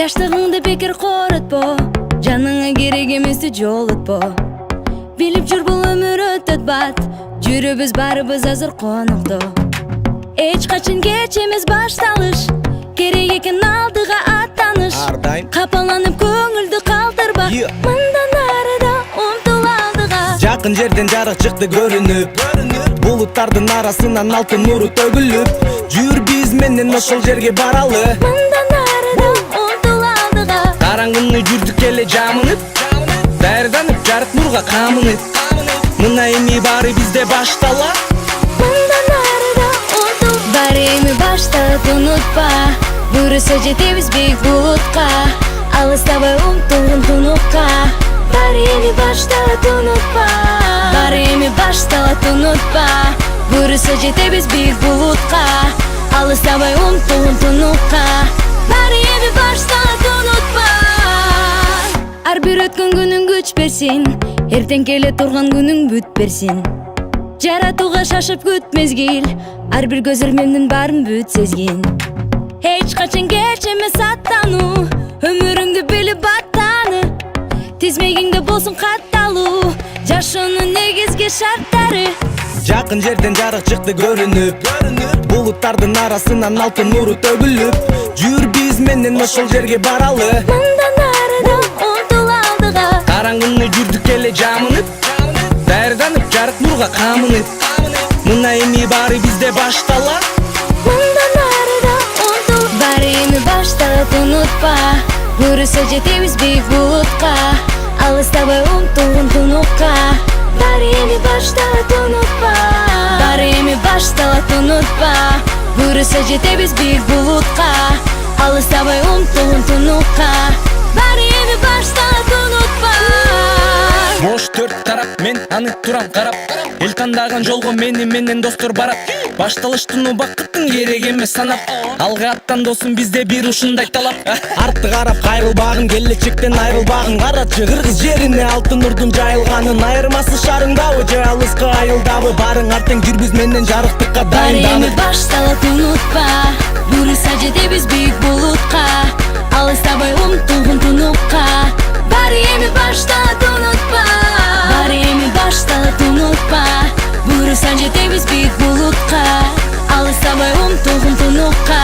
Жаштыгыңды бекер коротпо, жаныңа керек эмести жолотпо. Билип жүр бул өмүр өтөт бат, жүрүбүз барыбыз азыр конокто. Эч качан кеч эмес башталыш, керек экен алдыга аттаныш. Капаланып көңүлдү калтырба, мындан арыда умтул алдыга. Жакын жерден жарык чыкты көрүнүп, булуттардын арасынан алтын нуру төгүлүп. Жүр биз менен ошол жерге баралы, Мындан арыда умтул алдыга. караңгыны жүрдүк эле жамынып, даярданып жарык нурга камынып. Мына эми баары бизде баштала, Мындан арыда умтул. Баары эми башталат, унутпа, буйруса жетебиз бийик булутка. Алыстабай умтулгун тунукка. Баары эми башталат, унутпа, баары эми башталат, унутпа, буйруса жетебиз бийик булутка. Алыстабай умтулгун тунукка. Баары эми башталат, унутпа. Ар бир өткөн күнүң күч берсин, эртең келе турган күнүң бүт берсин. Жаратууга шашып күт мезгил, ар бир көз ирмемдин баарын бүт сезгин. Эч качан кеч эмес аттануу, өмүрүңдү билип аттаны. Тизмегиңде болсун катталуу, жашоонун негизги шарттары. жакын жерден жарык чыкты көрүнүп, булуттардын арасынан алтын нуру төгүлүп. Жүр биз менен ошол жерге баралы, Мындан арыда умтул алдыга. караңгыны жүрдүк эле жамынып, даярданып жарык нурга камынып. Мына эми баары бизде баштала, Мындан арыда умтул. Баары эми башталат, унутпа, буйруса жетебиз бийик булутка. Алыстабай умтулгун тунукка. Баары эми башталат, унутпа, баары эми башталат, унутпа, буйруса жетебиз бийик булутка. Алыстабай умтулгун тунукка. Баары эми башталат, унутпа. бош төрт тарап, мен аны турам карап. Эл тандаган жолго мени менен достор барат. Башталыштын убакыттын керек эмес санап, алга аттан досум бизде бир ушундай талап. Артты карап кайрылбагын, келечектен айрылбагын, карачы кыргыз жерине алтын нурдун жайылганын. Айырмасы шарыңдабы же алыска айылдабы, барың артең жүр биз менен жарыктыкка Баары эми дайынданып. башталат, унутпа, буйруса жетебиз бийик булутка. Алыстабай умтулгун тунукка. Баары эми башталат, унутпа, баары эми башталат, унутпа, буйруса жетебиз бийик булутка. Алыстабай умтулгун тунукка.